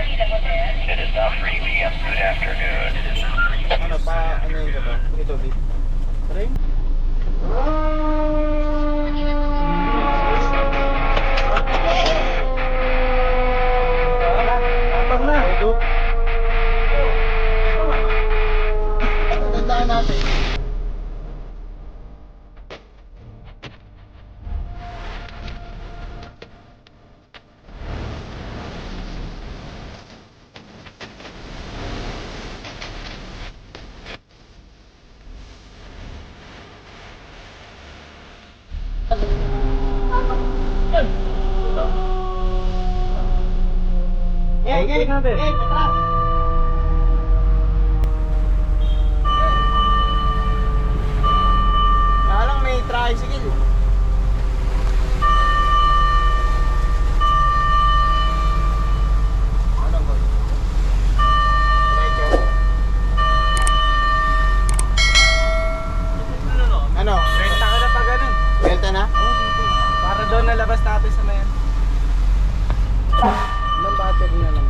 It is now 3 p.m. Good afternoon. Ano pa, ano yung gaba? Ito, dito. Try mo. Tapang na. Tandaan natin. Okay, natin. Lang may tricycle. Ano ba? Ano? Renta ka na pa ganun. Benta na? Para doon nalabas natin sa mayan. Ilang battery na lang.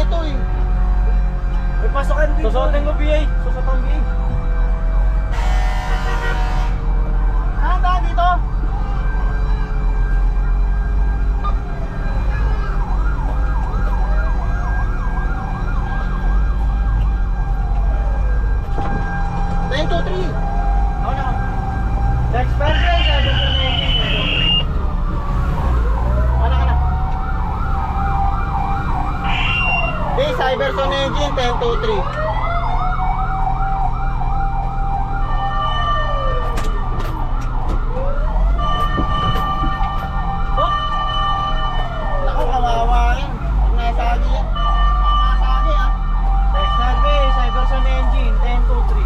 dito eh. May pasokan dito. Susuotin ko, BA. Susuotin, BA. Saan daan dito? One, two, three. Ako na. Next person, sabi ko na yun. Ano ka na? Hey, Cyberson Engine, 10, 2, 3. Oh! Naku, kawawa yan. Pag nasagi yan. Baka masagi ah. Next survey, Cyberson Engine, 10, 2, 3.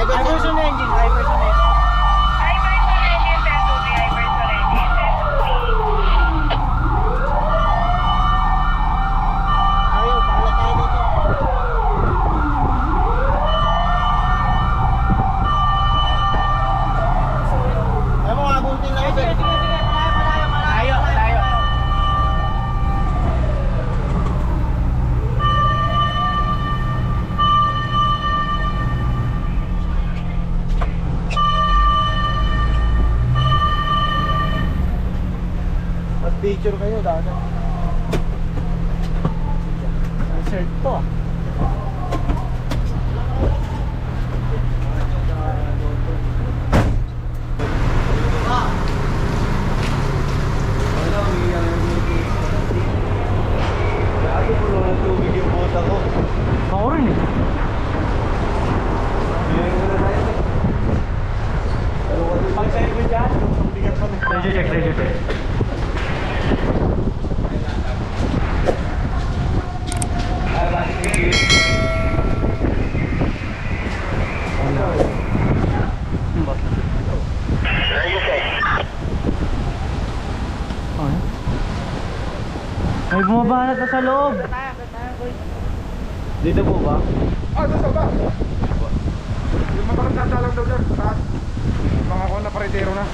Iverson Engine, Iverson Engine. Ayaw, pala tayo dito. Ayaw mo, abutin na kasi. Malayo, malayo. Mag-picture kayo, dada. Insert to ah. Lagi po lang tubig yung bota ko. Ako rin eh. Pag-save ko dyan. Radio check. May bumabanat na sa loob. Dito po ba? Ah, doon sa ba? Yung motor nagsasalang daw dyan, sa taas. Mga ko na paritero na.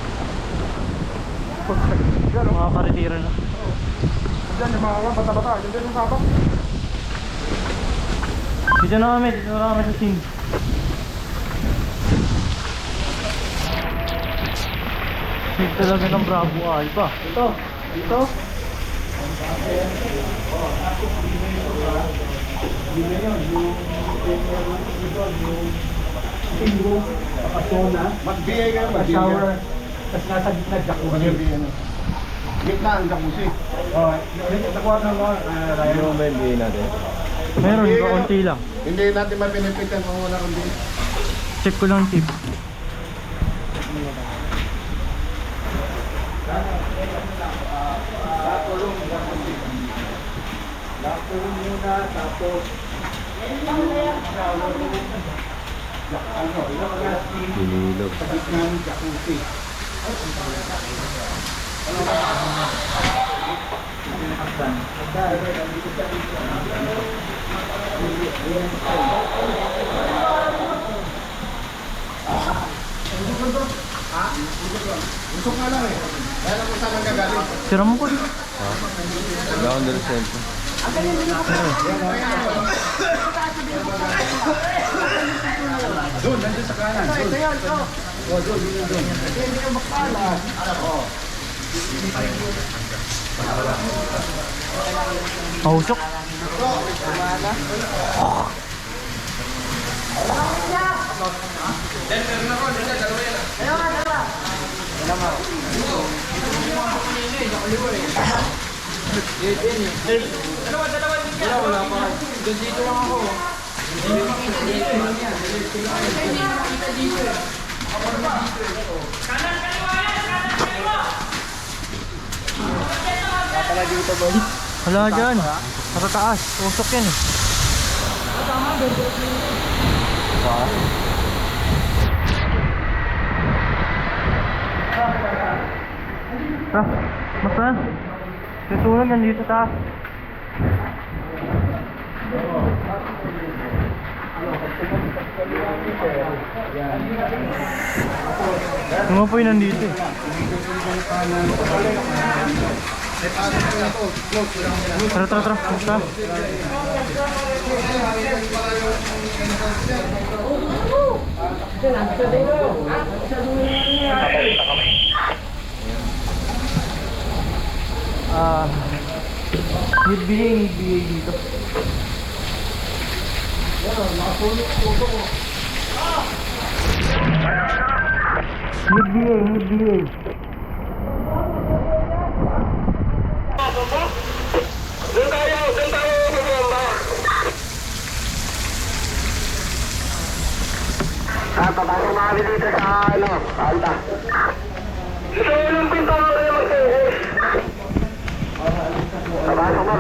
Diyan, oh. Mga karetira na. Diyan, yung mga bata-bata. Diyan yung sabak. Dito na kami sa scene. Save talaga ng Bravo Alpha. Dito. Mag-BA ka na, mag-BA ka. Tapos nasa gitna jacuzzi. Gitna ang jacuzzi. Oh, nakuha na mo. Mayroon ba yung BA natin? Meron, kaunti lang. Hindi natin mapinipitan kung wala kang BA. Check ko lang tip. Lapulong muna, tapos Hinilog. sa gitna ng jacuzzi. Usok nga lang eh. Kaya lang kung saan ang gagaling. Sira mo ko. Down the center. Doon, nandun sa kanan. Doon. Mahusok. Wala dyan. Sa taas. Usok yan eh. Basta. Susunod nandito sa taas. Yung mga po yung nandito eh. Tara, tara, tara. Tara. Need BA dito. Need BA. Papasok na kami dito sa Alta. Gusto mo yung pinto mo kayo mag-tihis? Papasok mo.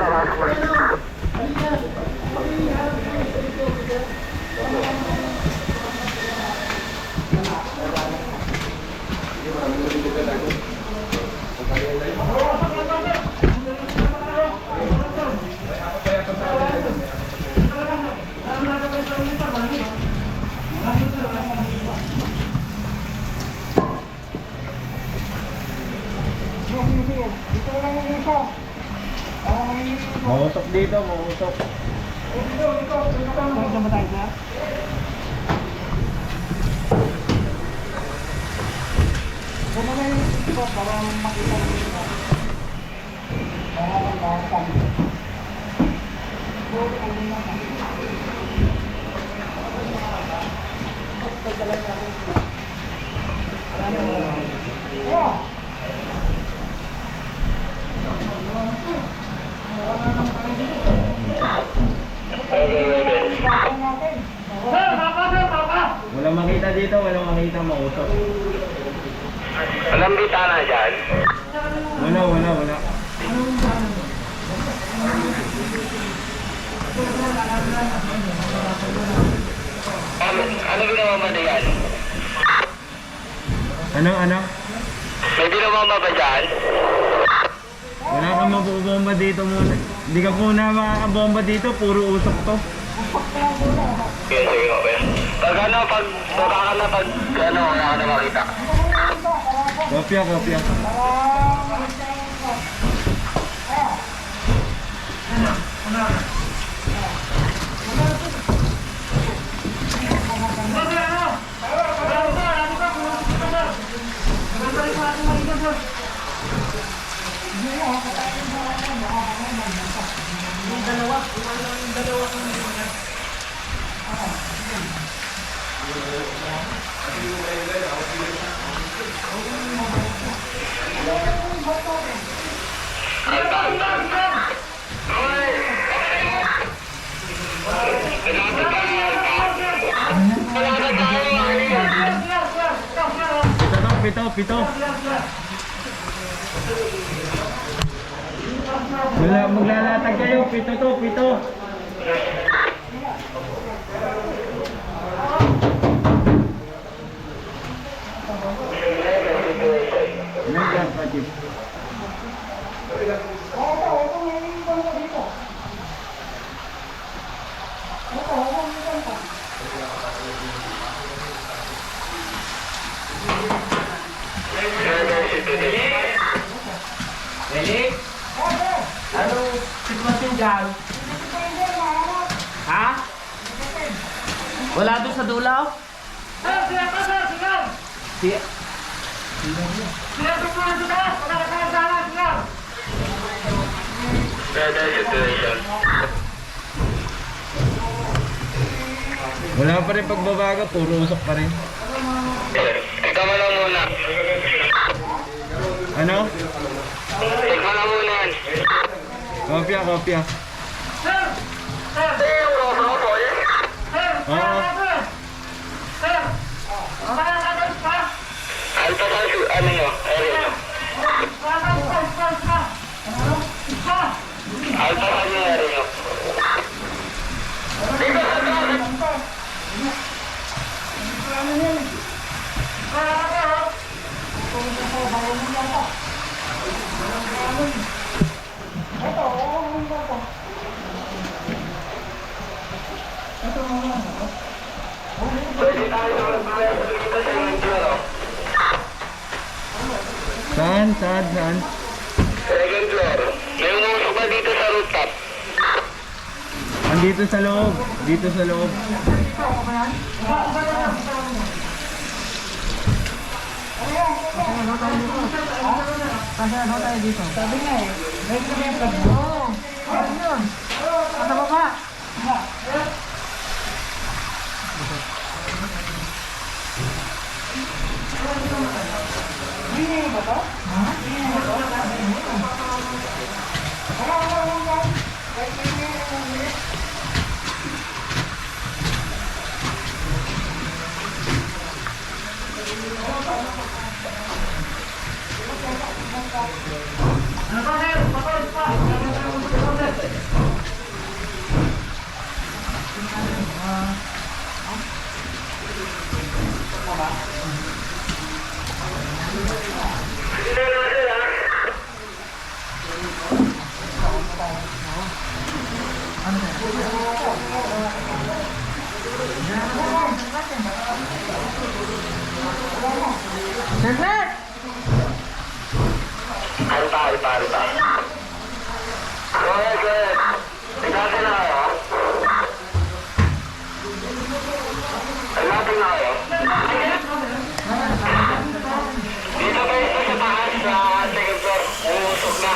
Mausok dito, mausok. Walang makita dito, walang makita, mausok. Walang bitana dyan. Wala. Ano ginawa mo na yan? Ano? May ginawa mo ba dyan? Wala kang mabubomba dito muna. Hindi ka muna makakabomba dito, puro usok to. Sige, okay. Pag baba ka na, wala ka na makita. Kopya. Pito. Maglalatag kayo, pito. Anong sitwasyon dyan? Ha? Wala doon sa dulaw? Siya. Wala pa rin pagbabago, puro usok pa rin. Ikaw mo lang muna. Ano? Ikaw lang muna yan. Kopya. Yung rosro eh. Oo. Alta ka, ano nyo? Area nyo. Alta ka yung area nyo. Ito Saan? Second floor. May umusok ba dito sa rooftop? Andito sa loob. Dito sa loob. Sabi nga eh, may kumipag mo. Ano yun? Sa baba. Hindi ba to? Hindi naman sila. Sir! Arta. Go ahead. Tignan na kayo. Tignan na kayo. Dito ba ito sa taas sa second floor? Umusok na.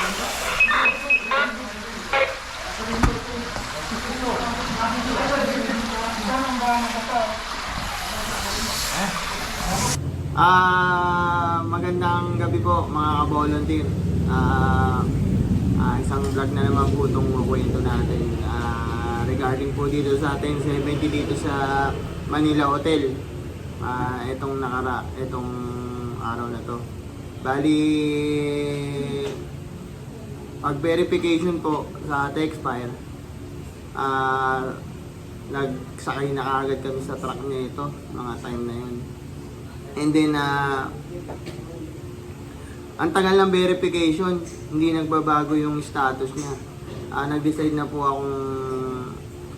Magandang gabi po mga ka-volunteer. Isang vlog na naman po itong kwento natin regarding po dito sa 1070 dito sa Manila Hotel. Itong araw na to. Bali, pag-verification po sa Textfire, nagsakay na kaagad kami sa truck niya ito, mga time na yun. And then, ang tagal ng verification, hindi nagbabago yung status niya. Nag-decide na po akong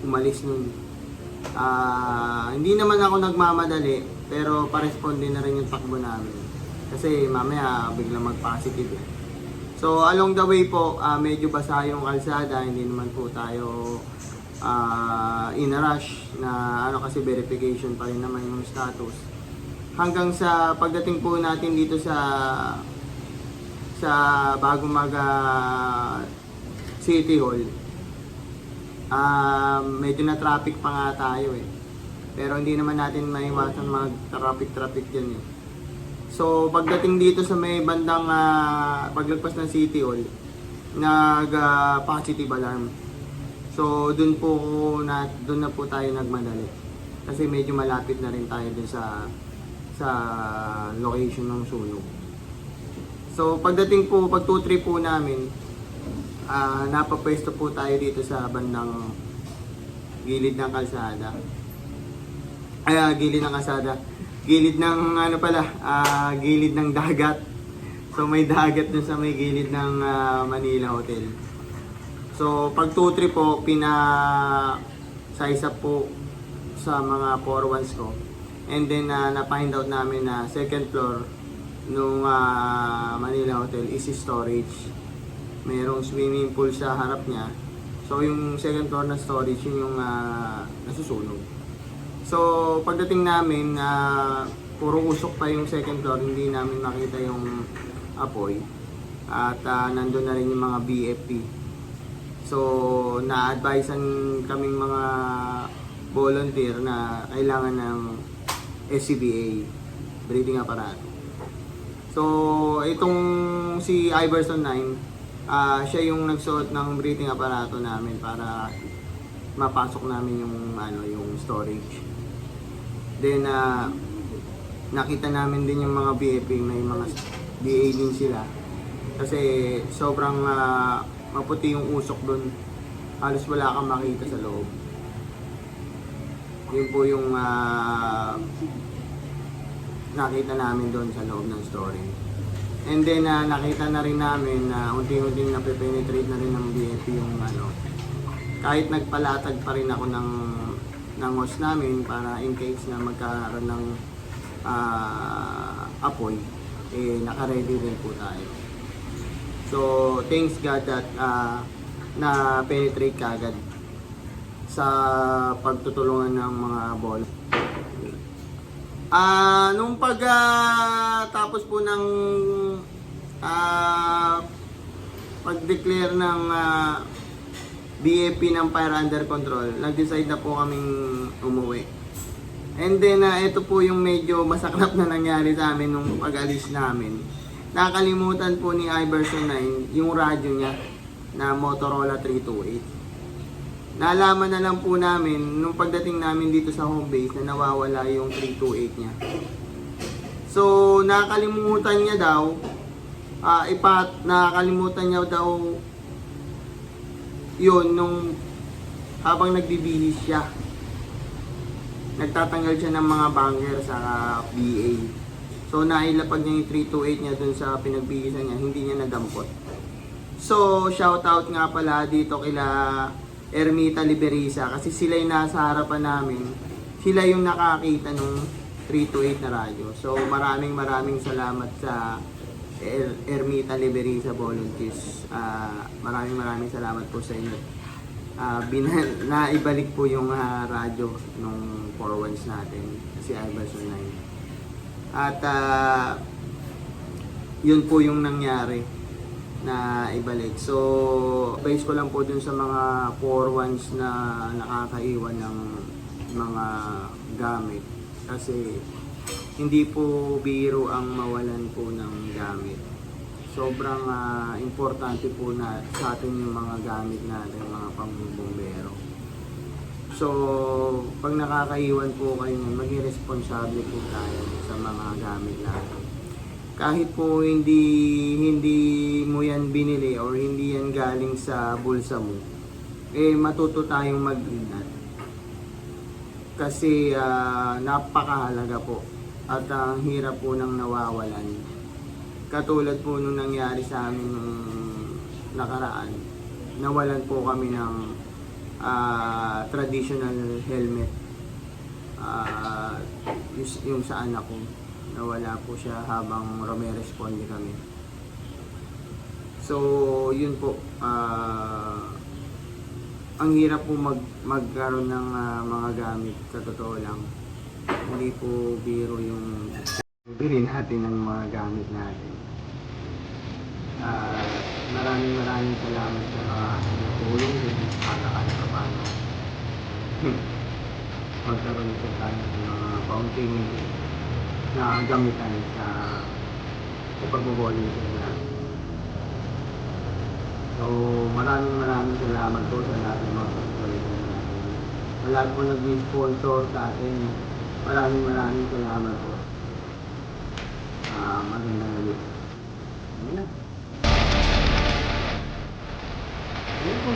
umalis nun. Hindi naman ako nagmamadali, pero pa-responde na rin yung takbo namin. Kasi mamaya biglang mag-positive eh. So along the way po, medyo basa yung kalsada, hindi naman po tayo in a rush na kasi verification pa rin naman yung status. Hanggang sa pagdating po natin dito sa bago mag City Hall, medyo na traffic pa nga tayo eh. Pero hindi naman natin maiwasan mag-traffic dyan eh. So pagdating dito sa may bandang paglagpas ng City Hall, positive alarm. So doon na po tayo nagmadali. Kasi medyo malapit na rin tayo dun sa location ng sunog. So pagdating po, pag 2-3 po namin, napapwesto po tayo dito sa bandang gilid ng kalsada. Gilid ng gilid ng dagat. So may dagat dun sa may gilid ng Manila Hotel. So pag 2-3 po, size up po sa mga 4-1s ko. And then na-find out namin na second floor nung Manila Hotel is storage. Mayroong swimming pool sa harap niya. So yung second floor na storage, yun yung nasusunog. So pagdating namin, puro usok pa yung second floor, hindi namin makita yung apoy. At nandun na rin yung mga BFP. So na-advisean kaming mga volunteer na kailangan ng SCBA, breathing apparatus. So itong si Iverson 9, siya yung nagsuot ng breathing apparatus namin para mapasok namin yung storage. Then nakita namin din yung mga BFP, may mga BA din sila. Kasi sobrang maputi yung usok doon. Halos wala kang makita sa loob. Yun po yung nakita namin doon sa loob ng storage. And then nakita na rin namin na unti-unting nape-penetrate na rin ng BFP yung kahit nagpalatag pa rin ako ng hose namin para in case na magkaroon ng apoy, naka-ready rin po tayo. So, thanks God that na-penetrate kagad sa pagtutulungan ng mga ball. Nung tapos po ng pag-declare ng BAP ng fire under control, nag-decide na po kaming umuwi. And then, ito po yung medyo masaklap na nangyari sa amin nung pag-alis namin. Nakalimutan po ni Iverson 9 yung radyo niya na Motorola 328. Nalaman na lang po namin nung pagdating namin dito sa home base na nawawala yung 328 niya. So, nakalimutan niya daw, nakalimutan niya daw yun nung habang nagbibihis siya. Nagtatanggal siya ng mga banger sa BA. So, nailapag niya yung 328 niya dun sa pinagbihisan niya, hindi niya nadampot. So, shoutout nga pala dito kila Ermita Liberiza kasi sila yung nasa harapan namin. Sila yung nakakita nung 328 na radyo. So, maraming salamat sa Ermita Liberiza Volunteers. Maraming salamat po sa inyo. Naibalik po yung radyo nung 4-1s natin, si Iverson 9. At yun po yung nangyari na ibalik. So, base ko lang po dun sa mga 4-1s na nakakaiwan ng mga gamit. Kasi hindi po biro ang mawalan po ng gamit. Sobrang importante po na sa atin yung mga gamit natin, mga pangbumbero. So, pag nakakaiwan po kayo, maging responsable po tayo sa mga gamit natin. Kahit po hindi mo yan binili or hindi yan galing sa bulsa mo, matuto tayong mag-ingat. Kasi napakahalaga po at ang hirap po nang nawawalan. Katulad po nung nangyari sa amin nung nakaraan, nawalan po kami ng traditional helmet. Yung sa anak ko, nawala po siya habang responde kami. So, yun po. Ang hirap po magkaroon ng mga gamit, sa totoo lang. Hindi po biro yung bili natin ng mga gamit natin. Maraming salamat sa mga tulong din para kahit pa paano. Magkaroon po tayo ng mga kaunting na gamitan sa pag-volunteer natin. So, maraming salamat po sa lahat ng mga pag-volunteer natin. Sa lahat po nag-sponsor sa atin, maraming salamat po. Magandang gabi. Ayan na. Ayan po.